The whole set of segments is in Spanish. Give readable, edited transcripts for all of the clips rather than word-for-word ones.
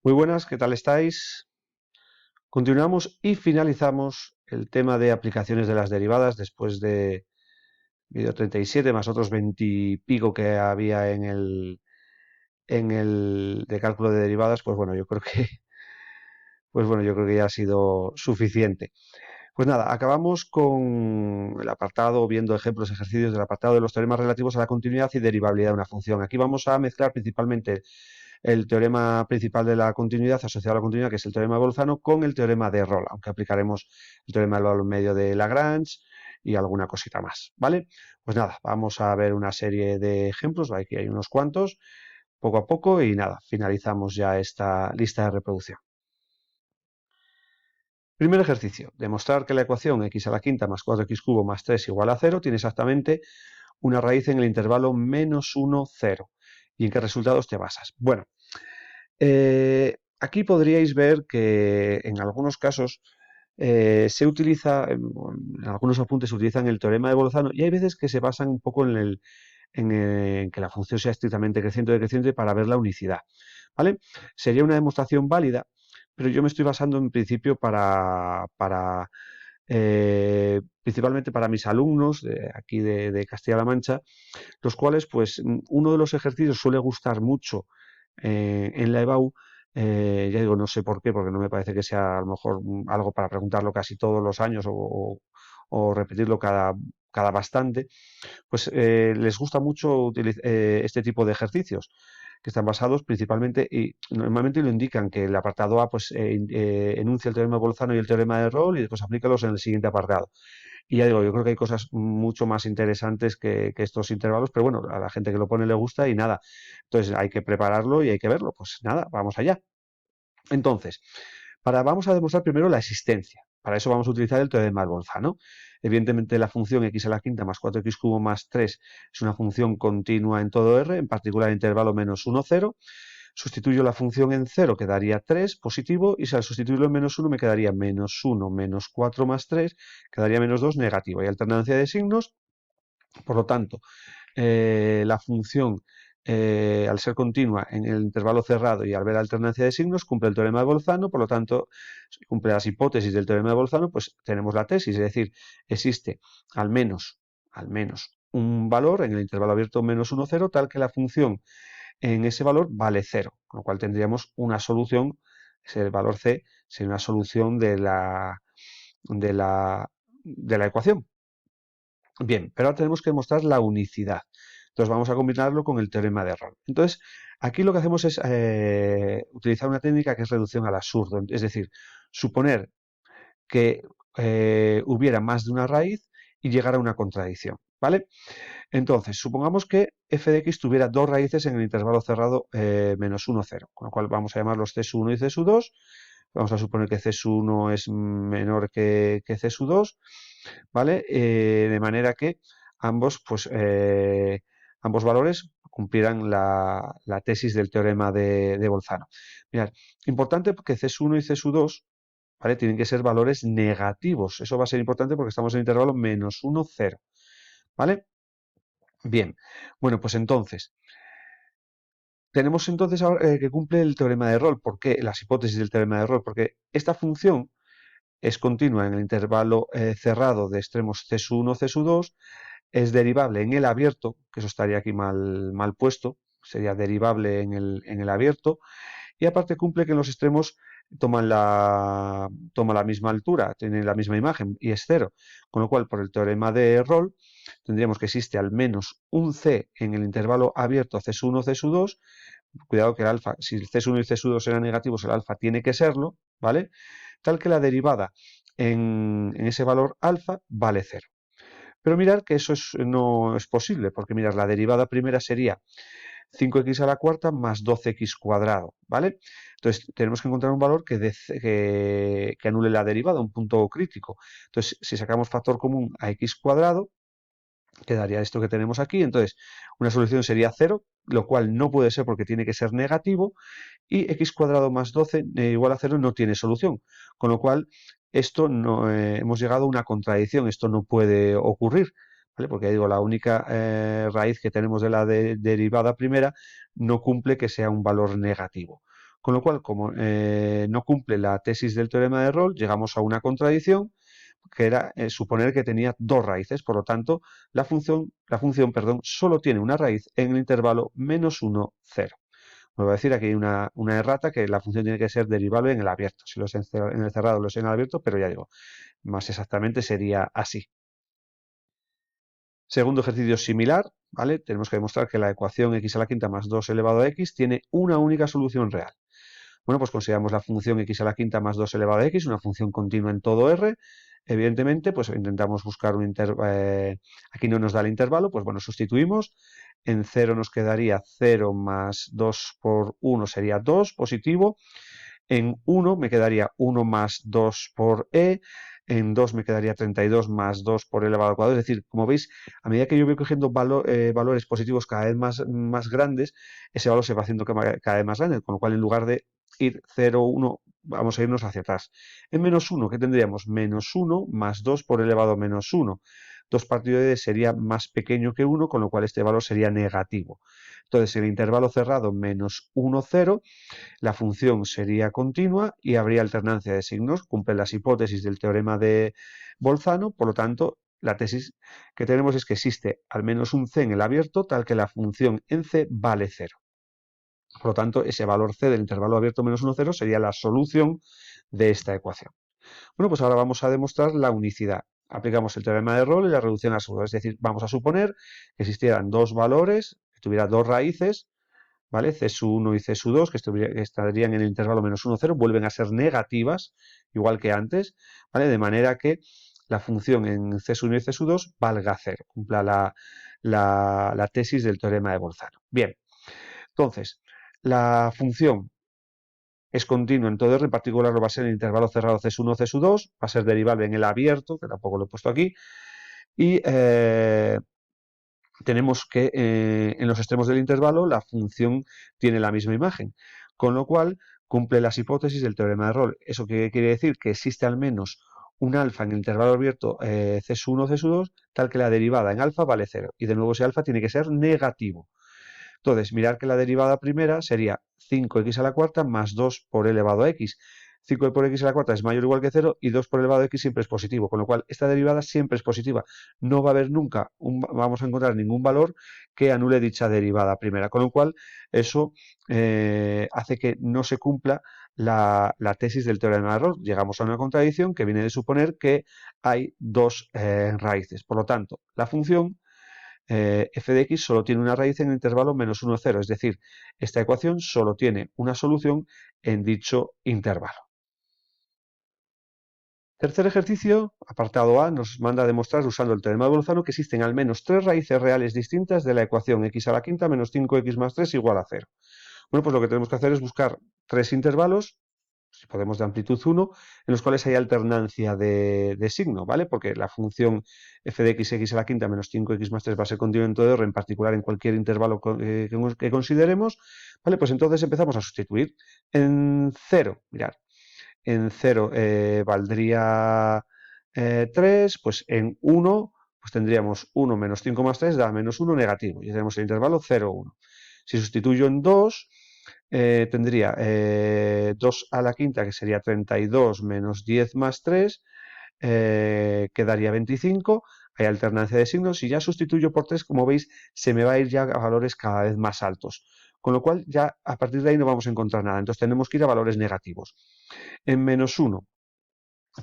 Muy buenas, ¿qué tal estáis? Continuamos y finalizamos el tema de aplicaciones de las derivadas después de vídeo 37 más otros 20 y pico que había en el de cálculo de derivadas, pues bueno, yo creo que ya ha sido suficiente. Pues nada, acabamos con el apartado, viendo ejemplos, ejercicios del apartado de los teoremas relativos a la continuidad y derivabilidad de una función. Aquí vamos a mezclar principalmente el teorema principal de la continuidad asociado a la continuidad, que es el teorema de Bolzano, con el teorema de Rolle, aunque aplicaremos el teorema del valor medio de Lagrange y alguna cosita más, ¿vale? Pues nada, vamos a ver una serie de ejemplos, aquí hay unos cuantos, poco a poco, y nada, finalizamos ya esta lista de reproducción. Primer ejercicio, demostrar que la ecuación x a la quinta más 4x cubo más 3 igual a 0 tiene exactamente una raíz en el intervalo -1, 0. ¿Y en qué resultados te basas? Bueno, aquí podríais ver que en algunos casos se utiliza, en algunos apuntes se utilizan el teorema de Bolzano, y hay veces que se basan un poco en que la función sea estrictamente creciente o decreciente para ver la unicidad, ¿vale? Sería una demostración válida, pero yo me estoy basando en principio principalmente para mis alumnos de aquí de Castilla-La Mancha, los cuales, pues, uno de los ejercicios suele gustar mucho en la EBAU. Ya digo, no sé por qué, porque no me parece que sea a lo mejor algo para preguntarlo casi todos los años o repetirlo cada bastante. Pues les gusta mucho este tipo de ejercicios, que están basados principalmente, y normalmente lo indican, que el apartado A pues enuncia el teorema de Bolzano y el teorema de Rolle y después aplícalos en el siguiente apartado. Y ya digo, yo creo que hay cosas mucho más interesantes que estos intervalos, pero bueno, a la gente que lo pone le gusta y nada. Entonces hay que prepararlo y hay que verlo. Pues nada, vamos allá. Entonces, vamos a demostrar primero la existencia. Para eso vamos a utilizar el teorema de Bolzano. Evidentemente, la función x a la quinta más 4x cubo más 3 es una función continua en todo R, en particular intervalo -1, 0. Sustituyo la función en 0, quedaría 3 positivo, y si al sustituirlo en -1 me quedaría -1 menos 4 más 3, quedaría -2 negativo. Hay alternancia de signos, por lo tanto, la función, al ser continua en el intervalo cerrado y al ver alternancia de signos, cumple el teorema de Bolzano. Por lo tanto, si cumple las hipótesis del teorema de Bolzano, pues tenemos la tesis, es decir, existe al menos un valor en el intervalo abierto -1, 0, tal que la función en ese valor vale 0, con lo cual tendríamos una solución. Ese valor c sería una solución de la ecuación. Bien, pero ahora tenemos que demostrar la unicidad. Entonces vamos a combinarlo con el teorema de Rolle. Entonces, aquí lo que hacemos es utilizar una técnica que es reducción al absurdo. Es decir, suponer que hubiera más de una raíz y llegar a una contradicción, ¿vale? Entonces, supongamos que f de x tuviera dos raíces en el intervalo cerrado -1, 0, con lo cual vamos a llamarlos c1 y c2. Vamos a suponer que c1 es menor que c2, ¿vale? De manera que ambos valores cumplieran la tesis del teorema de Bolzano. Mirad, importante que C1 y C2, ¿vale? Tienen que ser valores negativos. Eso va a ser importante porque estamos en el intervalo -1, 0, ¿vale? Bien, bueno, pues entonces, tenemos entonces ahora que cumple el teorema de Rolle. ¿Por qué? Las hipótesis del teorema de Rolle. Porque esta función es continua en el intervalo cerrado de extremos C1, C2, es derivable en el abierto, que eso estaría aquí mal puesto, sería derivable en el abierto, y aparte cumple que en los extremos toma la misma altura, tiene la misma imagen y es 0, con lo cual por el teorema de Rolle tendríamos que existe al menos un C en el intervalo abierto C1, C2. Cuidado que el alfa, si el C1 y el C2 eran negativos, el alfa tiene que serlo, ¿vale? Tal que la derivada en ese valor alfa vale 0. Pero mirar que eso no es posible, porque mirar, la derivada primera sería 5x a la cuarta más 12x cuadrado, ¿vale? Entonces tenemos que encontrar un valor que anule la derivada, un punto crítico. Entonces, si sacamos factor común a x cuadrado, quedaría esto que tenemos aquí. Entonces, una solución sería 0, lo cual no puede ser porque tiene que ser negativo, y x cuadrado más 12 igual a 0 no tiene solución, con lo cual esto no, hemos llegado a una contradicción. Esto no puede ocurrir, ¿vale? Porque digo, la única raíz que tenemos de la derivada primera no cumple que sea un valor negativo, Con lo cual, como no cumple la tesis del teorema de Rolle, llegamos a una contradicción que era suponer que tenía dos raíces. Por lo tanto, la función, perdón, solo tiene una raíz en el intervalo -1, 0. Vuelvo a decir, aquí hay una errata, que la función tiene que ser derivable en el abierto. Si lo es en el cerrado, lo es en el abierto, pero ya digo, más exactamente sería así. Segundo ejercicio similar, ¿vale? Tenemos que demostrar que la ecuación x a la quinta más 2 elevado a x tiene una única solución real. Bueno, pues consideramos la función x a la quinta más 2 elevado a x, una función continua en todo R. Evidentemente, pues intentamos buscar un intervalo. Aquí no nos da el intervalo, pues bueno, sustituimos. En 0 nos quedaría 0 más 2 por 1 sería 2, positivo. En 1 me quedaría 1 más 2 por e. En 2 me quedaría 32 más 2 por elevado al cuadrado. Es decir, como veis, a medida que yo voy cogiendo valores positivos cada vez más grandes, ese valor se va haciendo cada vez más grande, con lo cual en lugar de ir 0, 1, vamos a irnos hacia atrás. En -1, ¿qué tendríamos? -1 más 2 por elevado a -1. 2 partido de sería más pequeño que 1, con lo cual este valor sería negativo. Entonces, en el intervalo cerrado -1, 0, la función sería continua y habría alternancia de signos. Cumple las hipótesis del teorema de Bolzano, por lo tanto, la tesis que tenemos es que existe al menos un c en el abierto tal que la función en c vale 0. Por lo tanto, ese valor c del intervalo abierto -1, 0 sería la solución de esta ecuación. Bueno, pues ahora vamos a demostrar la unicidad. Aplicamos el teorema de Rolle y la reducción absoluta. Es decir, vamos a suponer que existieran dos valores, que tuviera dos raíces, ¿vale? C1 y C2, que estarían en el intervalo -1, 0, vuelven a ser negativas, igual que antes, ¿vale? De manera que la función en C1 y C2 valga 0, cumpla la tesis del teorema de Bolzano. Bien, entonces, la función es continua en todo R, en particular lo va a ser en el intervalo cerrado C1, C2, va a ser derivable en el abierto, que tampoco lo he puesto aquí, y tenemos que en los extremos del intervalo la función tiene la misma imagen, con lo cual cumple las hipótesis del teorema de Rolle. ¿Eso qué quiere decir? Que existe al menos un alfa en el intervalo abierto C1, C2, tal que la derivada en alfa vale 0. Y de nuevo ese alfa tiene que ser negativo. Entonces, mirar que la derivada primera sería 5x a la cuarta más 2 por elevado a x. 5 por x a la cuarta es mayor o igual que 0 y 2 por elevado a x siempre es positivo, con lo cual esta derivada siempre es positiva. No va a haber nunca, vamos a encontrar ningún valor que anule dicha derivada primera, con lo cual eso hace que no se cumpla la tesis del teorema de Rolle. Llegamos a una contradicción que viene de suponer que hay dos raíces. Por lo tanto, la función f de x solo tiene una raíz en el intervalo -1, 0, es decir, esta ecuación solo tiene una solución en dicho intervalo. Tercer ejercicio, apartado A, nos manda a demostrar usando el teorema de Bolzano que existen al menos tres raíces reales distintas de la ecuación x a la quinta menos 5x más 3 igual a 0. Bueno, pues lo que tenemos que hacer es buscar tres intervalos, si podemos de amplitud 1, en los cuales hay alternancia de signo, ¿vale? Porque la función f de x a la quinta menos 5x más 3 va a ser continua en todo R, en particular en cualquier intervalo que consideremos, ¿vale? Pues entonces empezamos a sustituir. En 0, mirad, en 0 valdría 3, pues en 1 pues tendríamos 1 menos 5 más 3 da menos 1 negativo, y tenemos el intervalo 0, 1. Si sustituyo en 2, tendría 2 a la quinta, que sería 32 menos 10 más 3, quedaría 25, hay alternancia de signos, y ya sustituyo por 3, como veis, se me va a ir ya a valores cada vez más altos, con lo cual ya a partir de ahí no vamos a encontrar nada, entonces tenemos que ir a valores negativos. En menos 1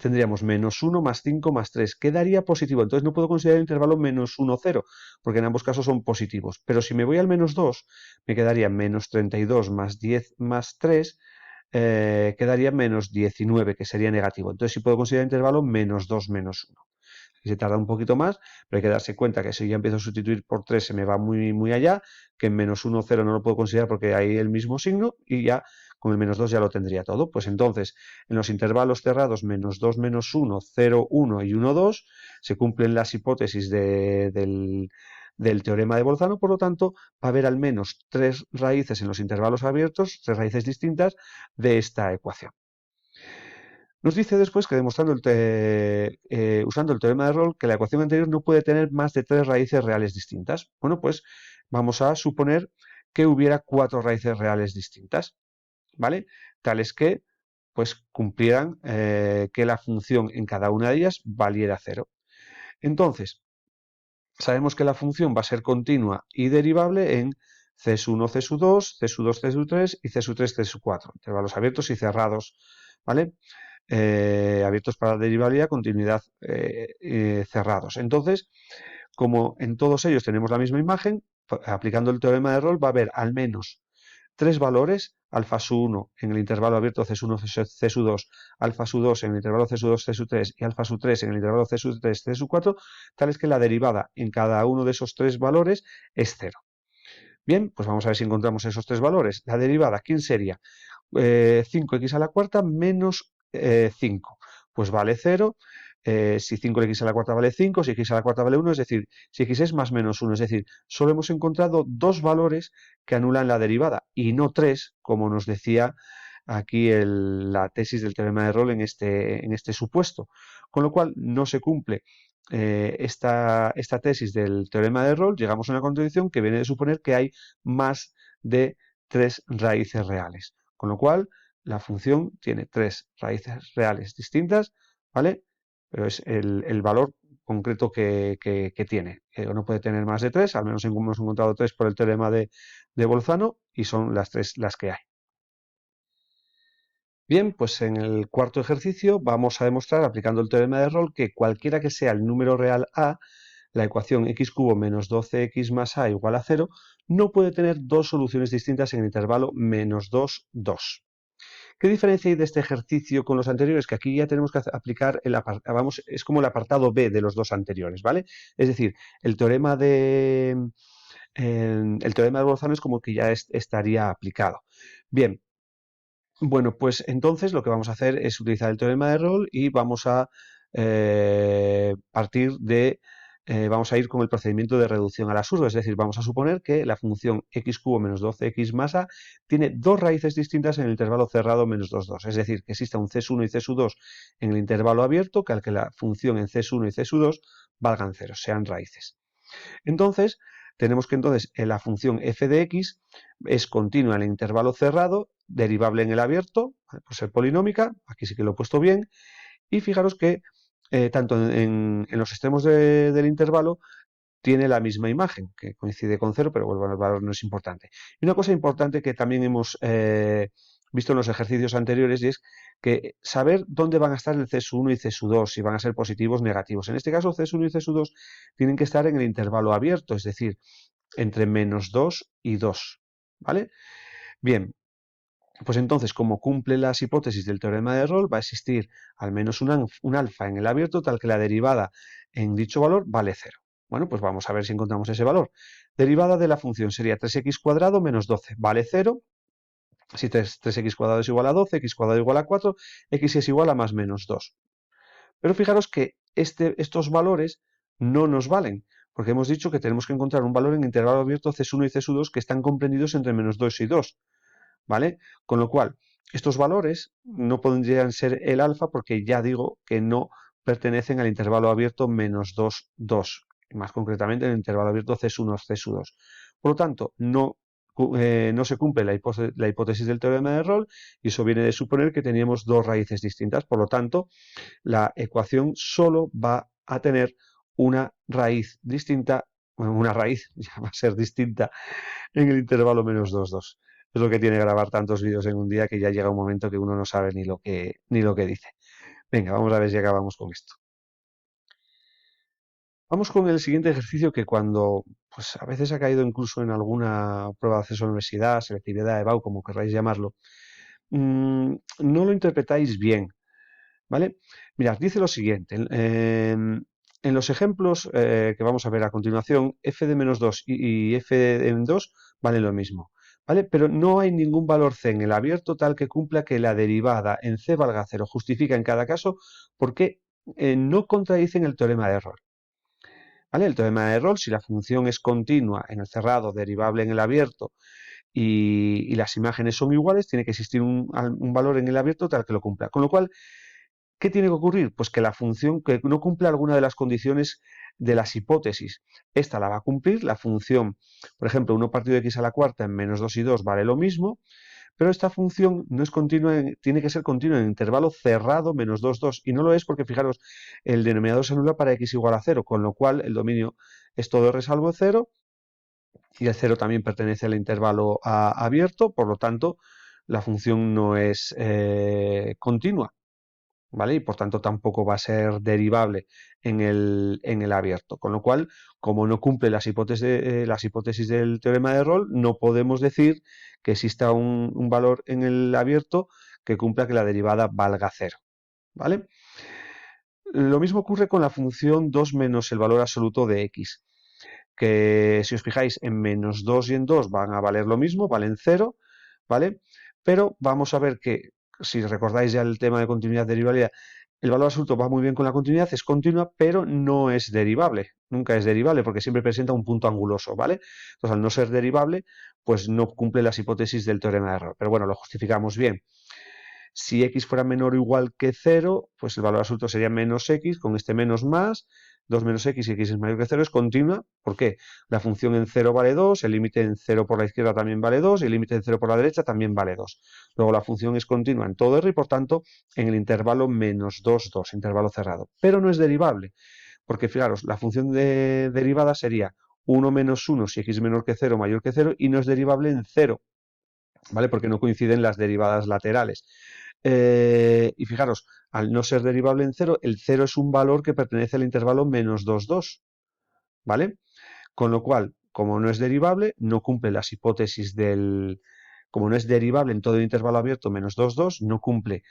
tendríamos menos 1 más 5 más 3, quedaría positivo, entonces no puedo considerar el intervalo menos 1, 0, porque en ambos casos son positivos, pero si me voy al menos 2, me quedaría menos 32 más 10 más 3, quedaría menos 19, que sería negativo, entonces sí puedo considerar el intervalo menos 2 menos 1. Y se tarda un poquito más, pero hay que darse cuenta que si ya empiezo a sustituir por 3 se me va muy allá, que en menos 1, 0 no lo puedo considerar porque hay el mismo signo, y ya con el menos 2 ya lo tendría todo. Pues entonces, en los intervalos cerrados menos 2, menos 1, 0, 1 y 1, 2, se cumplen las hipótesis del teorema de Bolzano, por lo tanto, va a haber al menos tres raíces en los intervalos abiertos, tres raíces distintas de esta ecuación. Nos dice después que demostrando usando el teorema de Rolle que la ecuación anterior no puede tener más de tres raíces reales distintas. Bueno, pues vamos a suponer que hubiera cuatro raíces reales distintas. ¿vale? Tales que pues cumplieran que la función en cada una de ellas valiera 0. Entonces, sabemos que la función va a ser continua y derivable en C1, C2, C2, C3 y C3, C4, intervalos abiertos y cerrados, ¿vale? Abiertos para la derivabilidad, continuidad cerrados. Entonces, como en todos ellos tenemos la misma imagen, aplicando el teorema de Rolle va a haber al menos tres valores, alfa su1 en el intervalo abierto C1, C2, alfa su2 en el intervalo C2, C3 y alfa su3 en el intervalo C3, C4, tales que la derivada en cada uno de esos tres valores es 0. Bien, pues vamos a ver si encontramos esos tres valores. La derivada, ¿quién sería? 5x a la cuarta menos 5. Pues vale 0. Si 5x a la cuarta vale 5, si x a la cuarta vale 1, es decir, si x es más menos 1, es decir, solo hemos encontrado dos valores que anulan la derivada y no tres, como nos decía aquí la tesis del teorema de Rolle en este supuesto. Con lo cual no se cumple esta tesis del teorema de Rolle, llegamos a una contradicción que viene de suponer que hay más de tres raíces reales. Con lo cual, la función tiene tres raíces reales distintas, ¿vale? Pero es el valor concreto que tiene. No puede tener más de tres, al menos hemos encontrado tres por el teorema de Bolzano, y son las tres las que hay. Bien, pues en el cuarto ejercicio vamos a demostrar, aplicando el teorema de Rolle, que cualquiera que sea el número real a, la ecuación x cubo menos 12x más a igual a 0, no puede tener dos soluciones distintas en el intervalo menos 2, 2. ¿Qué diferencia hay de este ejercicio con los anteriores? Que aquí ya tenemos que aplicar es como el apartado B de los dos anteriores, ¿vale? Es decir, el teorema el teorema de Bolzano es como que ya estaría aplicado. Bien, bueno, pues entonces lo que vamos a hacer es utilizar el teorema de Rolle y vamos a vamos a ir con el procedimiento de reducción al absurdo, es decir, vamos a suponer que la función x cubo menos 12x más a tiene dos raíces distintas en el intervalo cerrado menos 2, 2, es decir, que exista un c1 y c2 en el intervalo abierto, que al que la función en c1 y c2 valgan 0, sean raíces. Entonces, tenemos que la función f de x es continua en el intervalo cerrado, derivable en el abierto, por ser polinómica, aquí sí que lo he puesto bien, y fijaros que tanto en los extremos del intervalo tiene la misma imagen, que coincide con 0, pero bueno, el valor no es importante. Y una cosa importante que también hemos visto en los ejercicios anteriores y es que saber dónde van a estar el C1 y C2, si van a ser positivos o negativos. En este caso, C1 y C2 tienen que estar en el intervalo abierto, es decir, entre menos 2 y 2. ¿Vale? Bien, pues entonces, como cumple las hipótesis del teorema de Rolle, va a existir al menos un alfa en el abierto tal que la derivada en dicho valor vale 0. Bueno, pues vamos a ver si encontramos ese valor. Derivada de la función sería 3x cuadrado menos 12, vale 0. Si 3x cuadrado es igual a 12, x cuadrado igual a 4, x es igual a más menos 2. Pero fijaros que estos valores no nos valen, porque hemos dicho que tenemos que encontrar un valor en intervalo abierto C1 y C2 que están comprendidos entre menos 2 y 2. ¿Vale? Con lo cual, estos valores no podrían ser el alfa porque ya digo que no pertenecen al intervalo abierto menos 2, 2, más concretamente en el intervalo abierto C1, C2. Por lo tanto, no se cumple la hipótesis del teorema de Rolle y eso viene de suponer que teníamos dos raíces distintas. Por lo tanto, la ecuación solo va a tener una raíz distinta, bueno, una raíz ya va a ser distinta en el intervalo menos 2, 2. Es lo que tiene grabar tantos vídeos en un día que ya llega un momento que uno no sabe ni lo que dice. Venga, vamos a ver si acabamos con esto. Vamos con el siguiente ejercicio que cuando, pues a veces ha caído incluso en alguna prueba de acceso a la universidad, selectividad, EBAU, como queráis llamarlo, no lo interpretáis bien, ¿vale? Mirad, dice lo siguiente. En los ejemplos que vamos a ver a continuación, f de menos 2 y f de 2 valen lo mismo, ¿vale? Pero no hay ningún valor c en el abierto tal que cumpla que la derivada en c valga 0. Justifica en cada caso porque no contradicen el teorema de Rolle. ¿Vale? El teorema de Rolle, si la función es continua en el cerrado, derivable en el abierto y las imágenes son iguales, tiene que existir un valor en el abierto tal que lo cumpla. Con lo cual, ¿qué tiene que ocurrir? Pues que la función que no cumple alguna de las condiciones de las hipótesis. Esta la va a cumplir, la función, por ejemplo, 1 partido de x a la cuarta en menos 2 y 2 vale lo mismo, Pero esta función no es continua, tiene que ser continua en intervalo cerrado menos 2, 2. Y no lo es porque, fijaros, el denominador se anula para x igual a 0, con lo cual el dominio es todo R salvo 0 y el 0 también pertenece al intervalo abierto, por lo tanto, la función no es continua. ¿Vale? Y por tanto tampoco va a ser derivable en el abierto. Con lo cual, como no cumple las hipótesis del teorema de Rolle, no podemos decir que exista un valor en el abierto que cumpla que la derivada valga 0. ¿Vale? Lo mismo ocurre con la función 2 menos el valor absoluto de x, que si os fijáis en menos 2 y en 2 van a valer lo mismo, valen 0, ¿vale? Pero vamos a ver que, si recordáis ya el tema de continuidad derivabilidad, el valor absoluto va muy bien con la continuidad, es continua, pero no es derivable. Nunca es derivable porque siempre presenta un punto anguloso, ¿vale? Entonces, al no ser derivable, pues no cumple las hipótesis del teorema de error. Pero bueno, lo justificamos bien. Si x fuera menor o igual que 0, pues el valor absoluto sería menos x, con este menos más, 2 menos x y x es mayor que 0 es continua. ¿Por qué? La función en 0 vale 2, el límite en 0 por la izquierda también vale 2 y el límite en 0 por la derecha también vale 2. Luego la función es continua en todo R y por tanto en el intervalo menos 2, 2, intervalo cerrado. Pero no es derivable, porque fijaros, la función de derivada sería 1 menos 1 si x menor que 0 mayor que 0 y no es derivable en 0. ¿Vale? Porque no coinciden las derivadas laterales. Y fijaros, al no ser derivable en 0, el 0 es un valor que pertenece al intervalo menos 2, 2, ¿vale? Con lo cual, como no es derivable, no cumple las hipótesis del... Como no es derivable en todo el intervalo abierto menos 2, 2, no cumple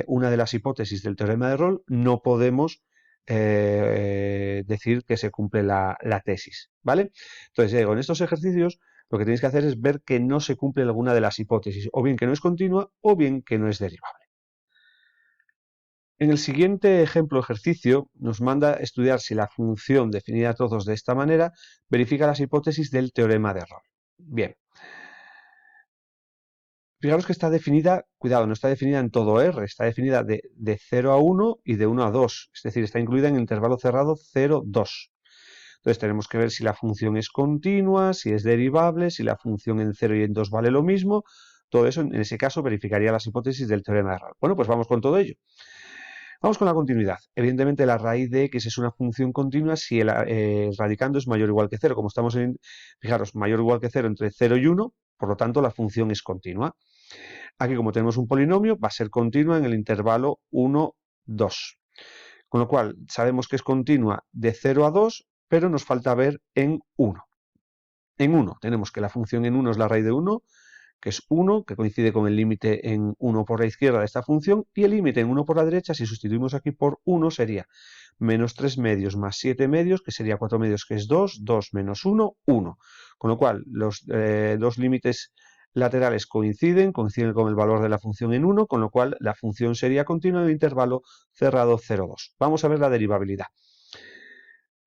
una de las hipótesis del teorema de Rolle, no podemos decir que se cumple la tesis, ¿vale? Entonces, Diego, en estos ejercicios lo que tenéis que hacer es ver que no se cumple alguna de las hipótesis, o bien que no es continua, o bien que no es derivable. En el siguiente ejemplo ejercicio nos manda estudiar si la función definida a trozos de esta manera verifica las hipótesis del teorema de Rolle. Bien, fijaros que está definida, cuidado, no está definida en todo R, está definida de 0 a 1 y de 1 a 2, es decir, está incluida en el intervalo cerrado 0, 2. Entonces tenemos que ver si la función es continua, si es derivable, si la función en 0 y en 2 vale lo mismo. Todo eso, en ese caso, verificaría las hipótesis del teorema de Rolle. Bueno, pues vamos con todo ello. Vamos con la continuidad. Evidentemente, la raíz de x es una función continua si el radicando es mayor o igual que 0. Como estamos en, fijaros, mayor o igual que 0 entre 0 y 1, por lo tanto, la función es continua. Aquí, como tenemos un polinomio, va a ser continua en el intervalo 1, 2. Con lo cual, sabemos que es continua de 0 a 2, pero nos falta ver en 1. En 1 tenemos que la función en 1 es la raíz de 1, que es 1, que coincide con el límite en 1 por la izquierda de esta función, y el límite en 1 por la derecha, si sustituimos aquí por 1, sería menos 3 medios más 7 medios, que sería 4 medios, que es 2, 2 menos 1, 1. Con lo cual, los dos límites laterales coinciden con el valor de la función en 1, con lo cual la función sería continua en el intervalo cerrado 0, 2. Vamos a ver la derivabilidad.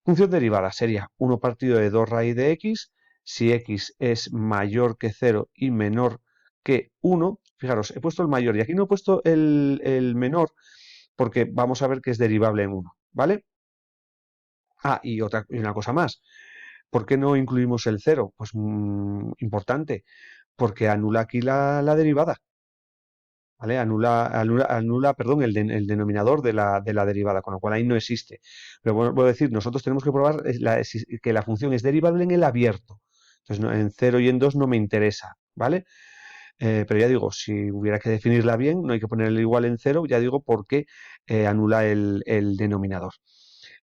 Función derivada sería 1 partido de 2 raíz de x, si x es mayor que 0 y menor que 1, fijaros, he puesto el mayor y aquí no he puesto el menor porque vamos a ver que es derivable en 1, ¿vale? Ah, y una cosa más, ¿por qué no incluimos el 0? Pues importante, porque anula aquí la derivada, ¿vale? Anula, perdón, el denominador de la derivada, con lo cual ahí no existe. Pero bueno, voy a decir, nosotros tenemos que probar que la función es derivable en el abierto. Entonces, en 0 y en 2 no me interesa, ¿vale? Pero ya digo, si hubiera que definirla bien, no hay que ponerle igual en 0, ya digo, porque anula el denominador.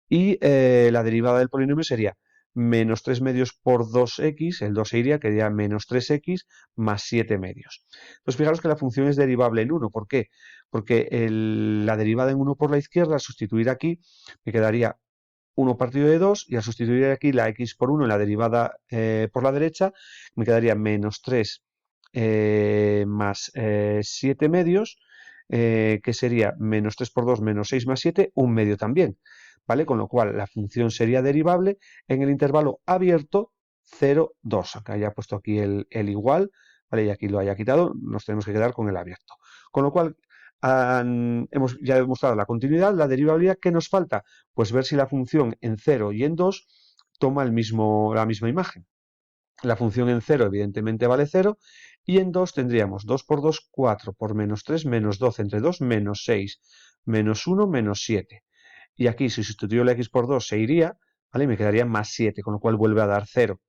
Y la derivada del polinomio sería menos 3 medios por 2x, el 2 se iría, que sería menos 3x más 7 medios. Pues fijaros que la función es derivable en 1. ¿Por qué? Porque la derivada en 1 por la izquierda, al sustituir aquí, me quedaría 1 partido de 2 y al sustituir aquí la x por 1 en la derivada por la derecha, me quedaría menos 3 más 7 medios, que sería menos 3 por 2 menos 6 más 7, un medio también. ¿Vale? Con lo cual la función sería derivable en el intervalo abierto 0, 2. Acá ya he puesto aquí el igual, ¿vale? Y aquí lo haya quitado, nos tenemos que quedar con el abierto. Con lo cual, hemos ya demostrado la continuidad, la derivabilidad. ¿Qué nos falta? Pues ver si la función en 0 y en 2 toma la misma imagen. La función en 0 evidentemente vale 0 Y en 2 tendríamos 2 por 2, 4, por menos 3, menos 12 entre 2, menos 6, menos 1, menos 7. Y aquí, si sustituyo la x por 2, se iría, ¿vale? Y me quedaría más 7, con lo cual vuelve a dar 0.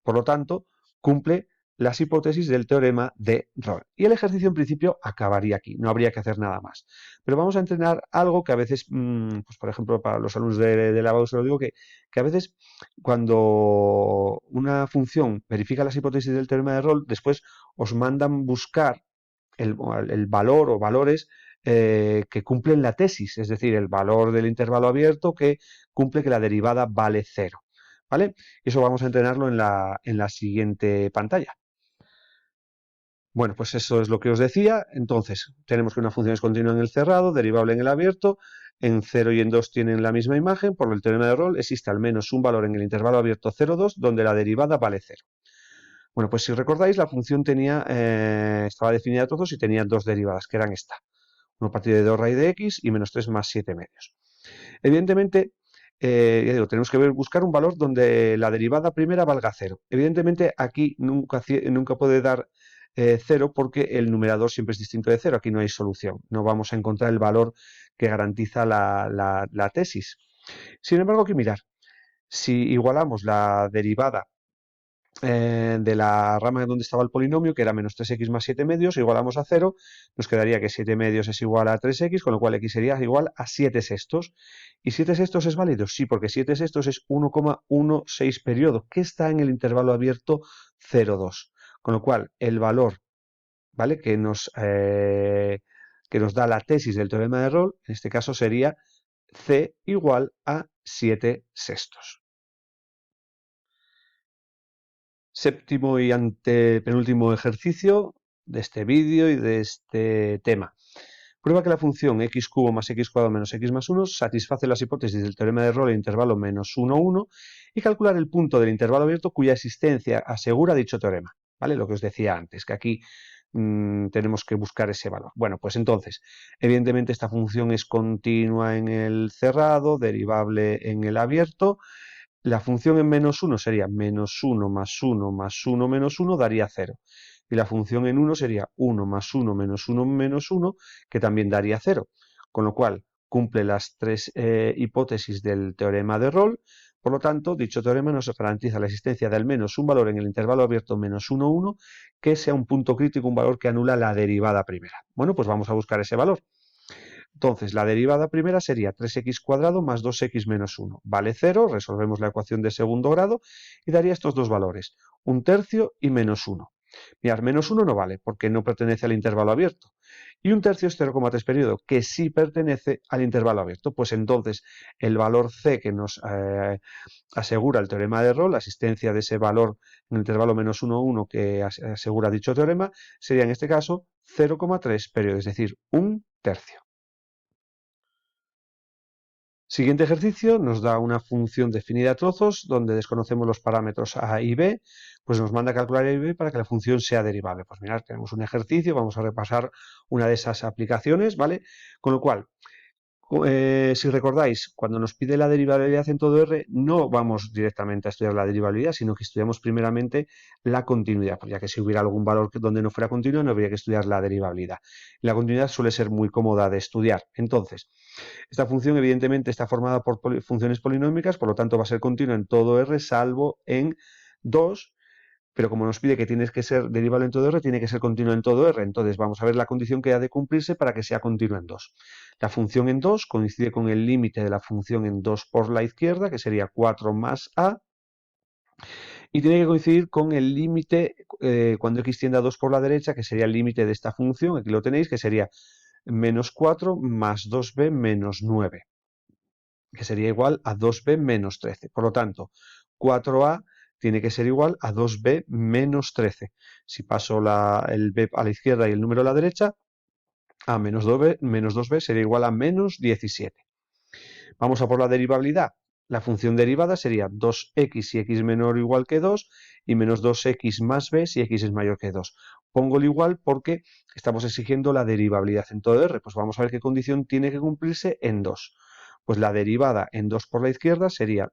Por lo tanto, cumple las hipótesis del teorema de Rolle. Y el ejercicio en principio acabaría aquí, no habría que hacer nada más. Pero vamos a entrenar algo que a veces, pues por ejemplo, para los alumnos de la BAU se lo digo, que a veces cuando una función verifica las hipótesis del teorema de Rolle, después os mandan buscar el valor o valores que cumplen la tesis, es decir, el valor del intervalo abierto que cumple que la derivada vale 0. ¿Vale? Y eso vamos a entrenarlo en la siguiente pantalla. Bueno, pues eso es lo que os decía. Entonces, tenemos que una función es continua en el cerrado, derivable en el abierto. En 0 y en 2 tienen la misma imagen. Por el teorema de Rolle existe al menos un valor en el intervalo abierto 0, 2, donde la derivada vale 0. Bueno, pues si recordáis, la función estaba definida a trozos y tenía dos derivadas, que eran esta. 1 partido de 2 raíz de x y menos 3 más 7 medios. Evidentemente, ya digo, tenemos que buscar un valor donde la derivada primera valga 0. Evidentemente, aquí nunca puede dar 0 porque el numerador siempre es distinto de 0. Aquí no hay solución. No vamos a encontrar el valor que garantiza la tesis. Sin embargo, hay que mirar. Si igualamos la derivada de la rama donde estaba el polinomio, que era menos 3x más 7 medios, igualamos a 0, nos quedaría que 7 medios es igual a 3x, con lo cual x sería igual a 7 sextos. ¿Y 7 sextos es válido? Sí, porque 7 sextos es 1,16 periodo, que está en el intervalo abierto 0,2. Con lo cual, el valor, ¿vale?, que nos da la tesis del teorema de Rolle, en este caso sería c igual a 7 sextos. Séptimo y antepenúltimo ejercicio de este vídeo y de este tema. Prueba que la función x cubo más x cuadrado menos x más 1 satisface las hipótesis del teorema de Rolle en intervalo menos 1, 1 y calcular el punto del intervalo abierto cuya existencia asegura dicho teorema. ¿Vale? Lo que os decía antes, que aquí tenemos que buscar ese valor. Bueno, pues entonces, evidentemente esta función es continua en el cerrado, derivable en el abierto. La función en menos 1 sería menos 1 más 1 más 1 menos 1 daría 0. Y la función en 1 sería 1 más 1 menos 1 menos 1, que también daría 0. Con lo cual, cumple las tres hipótesis del teorema de Rolle. Por lo tanto, dicho teorema nos garantiza la existencia de al menos un valor en el intervalo abierto menos 1, 1, que sea un punto crítico, un valor que anula la derivada primera. Bueno, pues vamos a buscar ese valor. Entonces, la derivada primera sería 3x cuadrado más 2x menos 1. Vale 0, resolvemos la ecuación de segundo grado y daría estos dos valores, 1/3 y menos 1. Mirad, menos 1 no vale porque no pertenece al intervalo abierto. Y 1/3 es 0,3 periodo, que sí pertenece al intervalo abierto. Pues entonces el valor c que nos asegura el teorema de Rolle, la existencia de ese valor en el intervalo menos 1, 1 que asegura dicho teorema, sería en este caso 0,3 periodo, es decir, 1/3. Siguiente ejercicio nos da una función definida a trozos donde desconocemos los parámetros a y b, pues nos manda a calcular a y b para que la función sea derivable. Pues mirad, tenemos un ejercicio, vamos a repasar una de esas aplicaciones, ¿vale? Con lo cual, si recordáis, cuando nos pide la derivabilidad en todo R, no vamos directamente a estudiar la derivabilidad, sino que estudiamos primeramente la continuidad, ya que si hubiera algún valor donde no fuera continua, no habría que estudiar la derivabilidad. La continuidad suele ser muy cómoda de estudiar. Entonces, esta función evidentemente está formada por funciones polinómicas, por lo tanto va a ser continua en todo R, salvo en 2, pero como nos pide que tienes que ser derivable en todo R, tiene que ser continua en todo R. Entonces vamos a ver la condición que ha de cumplirse para que sea continua en 2. La función en 2 coincide con el límite de la función en 2 por la izquierda, que sería 4 más a, y tiene que coincidir con el límite cuando x tiende a 2 por la derecha, que sería el límite de esta función, aquí lo tenéis, que sería menos 4 más 2b menos 9, que sería igual a 2b menos 13. Por lo tanto, 4a tiene que ser igual a 2b menos 13. Si paso el b a la izquierda y el número a la derecha, a menos 2b sería igual a menos 17. Vamos a por la derivabilidad. La función derivada sería 2x si x menor o igual que 2 y menos 2x más b si x es mayor que 2. Pongo el igual porque estamos exigiendo la derivabilidad en todo R. Pues vamos a ver qué condición tiene que cumplirse en 2. pues la derivada en 2 por la izquierda sería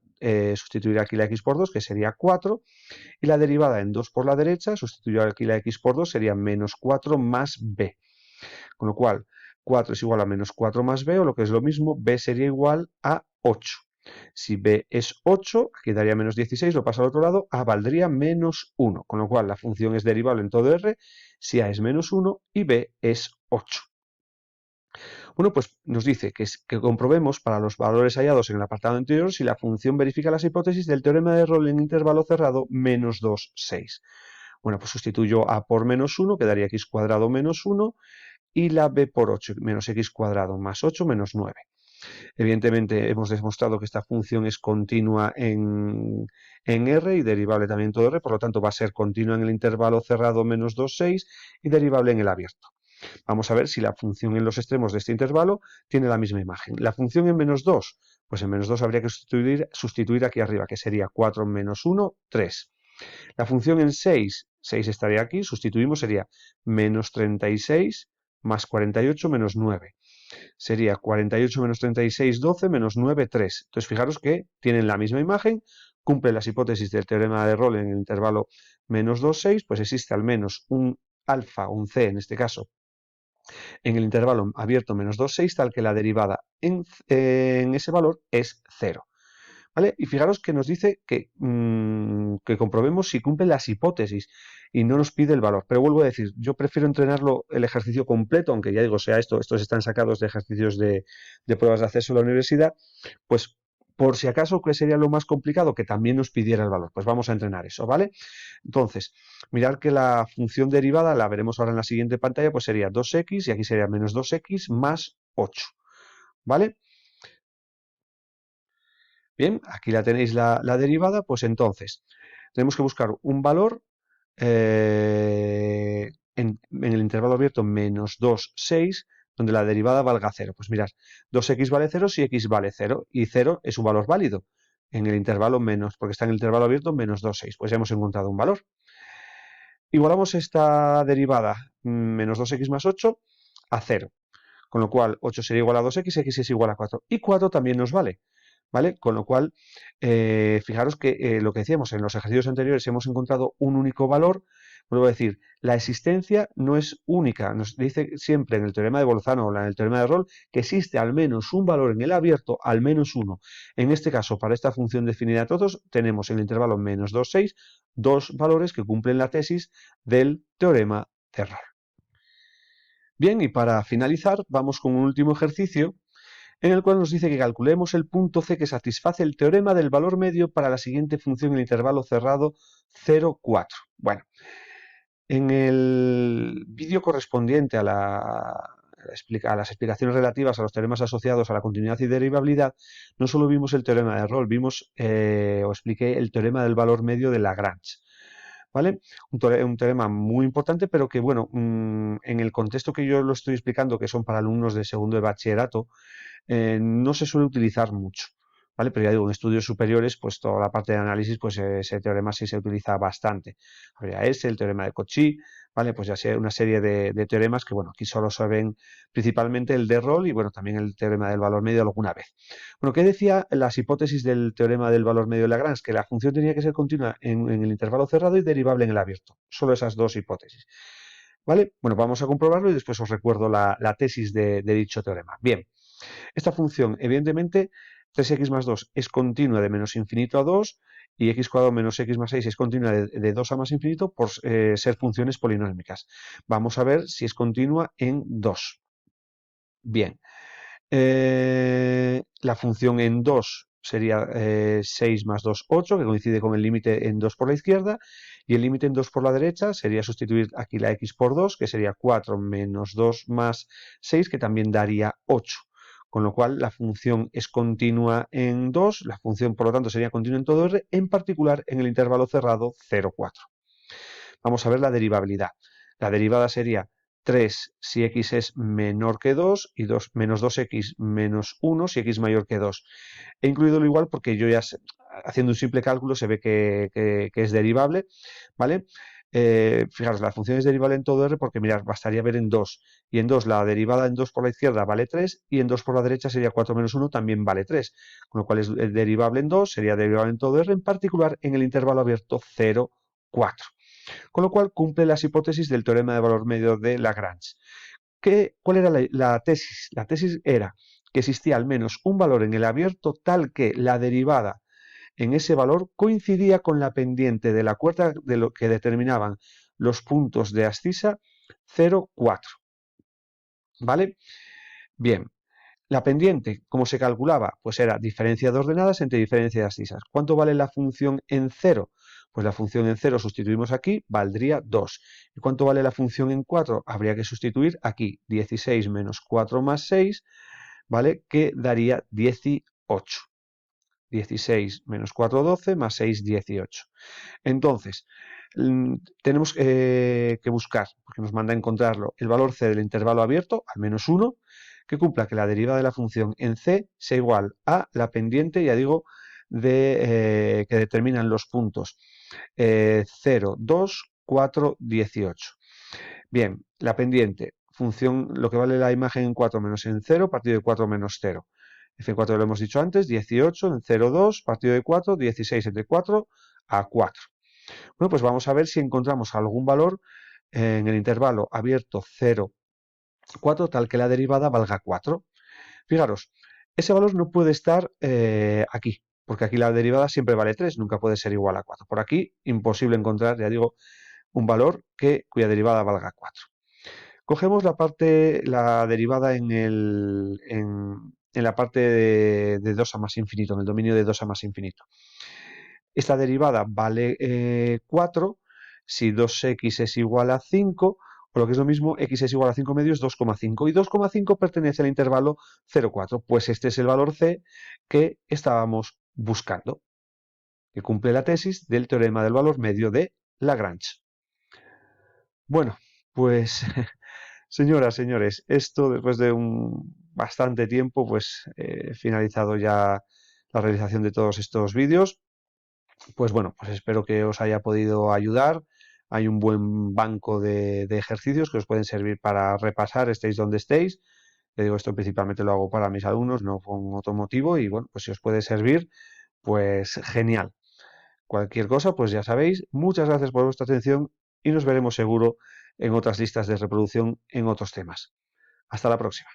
sustituir aquí la x por 2, que sería 4, y la derivada en 2 por la derecha, sustituir aquí la x por 2, sería menos 4 más b. Con lo cual, 4 es igual a menos 4 más b, o lo que es lo mismo, b sería igual a 8. Si b es 8, aquí daría menos 16, lo paso al otro lado, a valdría menos 1, con lo cual la función es derivable en todo r si a es menos 1 y b es 8. Bueno, pues nos dice que comprobemos para los valores hallados en el apartado anterior si la función verifica las hipótesis del teorema de Rolle en intervalo cerrado menos 2, 6. Bueno, pues sustituyo a por menos 1, quedaría x cuadrado menos 1, y la b por 8, menos x cuadrado más 8 menos 9. Evidentemente hemos demostrado que esta función es continua en R y derivable también en todo R, por lo tanto va a ser continua en el intervalo cerrado menos 2, 6 y derivable en el abierto. Vamos a ver si la función en los extremos de este intervalo tiene la misma imagen. La función en menos 2, pues en menos 2 habría que sustituir aquí arriba, que sería 4 menos 1, 3. La función en 6, 6 estaría aquí, sustituimos, sería menos 36 más 48 menos 9. Sería 48 menos 36, 12, menos 9, 3. Entonces, fijaros que tienen la misma imagen, cumplen las hipótesis del teorema de Rolle en el intervalo menos 2, 6, pues existe al menos un alfa, un c en este caso, en el intervalo abierto menos 2, 6, tal que la derivada en ese valor es 0. ¿Vale? Y fijaros que nos dice que comprobemos si cumplen las hipótesis y no nos pide el valor. Pero vuelvo a decir, yo prefiero entrenarlo el ejercicio completo, aunque ya digo, sea estos están sacados de ejercicios de pruebas de acceso a la universidad, pues por si acaso, ¿qué sería lo más complicado? Que también nos pidiera el valor. Pues vamos a entrenar eso, ¿vale? Entonces, mirar que la función derivada, la veremos ahora en la siguiente pantalla, pues sería 2x y aquí sería menos 2x más 8, ¿vale? Bien, aquí la tenéis la derivada, pues entonces tenemos que buscar un valor en el intervalo abierto menos 2, 6, donde la derivada valga 0. Pues mirad, 2x vale 0 si x vale 0, y 0 es un valor válido en el intervalo menos, porque está en el intervalo abierto menos 2, 6. Pues ya hemos encontrado un valor. Igualamos esta derivada, menos 2x más 8, a 0. Con lo cual 8 sería igual a 2x, x es igual a 4. Y 4 también nos vale. ¿Vale? Con lo cual, fijaros que lo que decíamos en los ejercicios anteriores, hemos encontrado un único valor. Vuelvo a decir, la existencia no es única. Nos dice siempre en el teorema de Bolzano o en el teorema de Rolle que existe al menos un valor en el abierto, al menos uno. En este caso, para esta función definida a todos, tenemos en el intervalo menos 2, 6, dos valores que cumplen la tesis del teorema de Rolle. Bien, y para finalizar, vamos con un último ejercicio en el cual nos dice que calculemos el punto C que satisface el teorema del valor medio para la siguiente función en el intervalo cerrado 0, 4. Bueno, en el vídeo correspondiente a las explicaciones relativas a los teoremas asociados a la continuidad y derivabilidad, no solo vimos el teorema de Rolle, vimos o expliqué el teorema del valor medio de Lagrange. ¿Vale? Un teorema muy importante, pero que, bueno, en el contexto que yo lo estoy explicando, que son para alumnos de segundo de bachillerato, no se suele utilizar mucho. ¿Vale? Pero ya digo, en estudios superiores, pues toda la parte de análisis, pues ese teorema sí se utiliza bastante. Habría ese, el teorema de Cauchy, ¿vale? Pues ya sea una serie de teoremas que, bueno, aquí solo se ven principalmente el de Rolle y, bueno, también el teorema del valor medio alguna vez. Bueno, ¿qué decía las hipótesis del teorema del valor medio de Lagrange? Que la función tenía que ser continua en el intervalo cerrado y derivable en el abierto. Solo esas dos hipótesis. ¿Vale? Bueno, vamos a comprobarlo y después os recuerdo la tesis de dicho teorema. Bien. Esta función, evidentemente, 3x más 2 es continua de menos infinito a 2 y x cuadrado menos x más 6 es continua de 2 a más infinito por ser funciones polinómicas. Vamos a ver si es continua en 2. Bien. La función en 2 sería 6 más 2, 8, que coincide con el límite en 2 por la izquierda, y el límite en 2 por la derecha sería sustituir aquí la x por 2, que sería 4 menos 2 más 6, que también daría 8. Con lo cual la función es continua en 2, la función por lo tanto sería continua en todo R, en particular en el intervalo cerrado 0, 4. Vamos a ver la derivabilidad. La derivada sería 3 si x es menor que 2 y menos 2x menos 1 si x es mayor que 2. He incluido lo igual porque yo ya haciendo un simple cálculo se ve que es derivable, ¿vale? fijaros, la función es derivable en todo R porque, mirad, bastaría ver en 2. Y en 2, la derivada en 2 por la izquierda vale 3 y en 2 por la derecha sería 4 menos 1, también vale 3. Con lo cual es derivable en 2, sería derivable en todo R, en particular en el intervalo abierto 0, 4. Con lo cual cumple las hipótesis del teorema de valor medio de Lagrange. ¿Cuál era la tesis? La tesis era que existía al menos un valor en el abierto tal que la derivada en ese valor coincidía con la pendiente de la cuerda de lo que determinaban los puntos de abscisa 0, 4. ¿Vale? Bien. La pendiente, ¿cómo se calculaba? Pues era diferencia de ordenadas entre diferencia de abscisas. ¿Cuánto vale la función en 0? Pues la función en 0 sustituimos aquí, valdría 2. ¿Y cuánto vale la función en 4? Habría que sustituir aquí 16 menos 4 más 6, ¿vale? Que daría 18. 16 menos 4, 12, más 6, 18. Entonces, tenemos que buscar, porque nos manda a encontrarlo, el valor c del intervalo abierto, al menos 1, que cumpla que la derivada de la función en c sea igual a la pendiente, ya digo, que determinan los puntos 0, 2, 4, 18. Bien, la pendiente, función, lo que vale la imagen en 4 menos en 0, partido de 4 menos 0. F4 lo hemos dicho antes, 18 en 0, 2, partido de 4, 16 entre 4 a 4. Bueno, pues vamos a ver si encontramos algún valor en el intervalo abierto 0, 4, tal que la derivada valga 4. Fijaros, ese valor no puede estar aquí, porque aquí la derivada siempre vale 3, nunca puede ser igual a 4. Por aquí, imposible encontrar, ya digo, un valor cuya derivada valga 4. Cogemos la derivada en la parte de 2 a más infinito, en el dominio de 2 a más infinito. Esta derivada vale 4 si 2x es igual a 5, o lo que es lo mismo, x es igual a 5 medios, 2,5. Y 2,5 pertenece al intervalo 0,4. Pues este es el valor c que estábamos buscando, que cumple la tesis del teorema del valor medio de Lagrange. Bueno, pues señoras, señores, esto después de un bastante tiempo, pues he finalizado ya la realización de todos estos vídeos. Pues bueno, pues espero que os haya podido ayudar. Hay un buen banco de ejercicios que os pueden servir para repasar, estéis donde estéis. Le digo, esto principalmente lo hago para mis alumnos, no con otro motivo. Y bueno, pues si os puede servir, pues genial. Cualquier cosa, pues ya sabéis. Muchas gracias por vuestra atención y nos veremos seguro en otras listas de reproducción en otros temas. Hasta la próxima.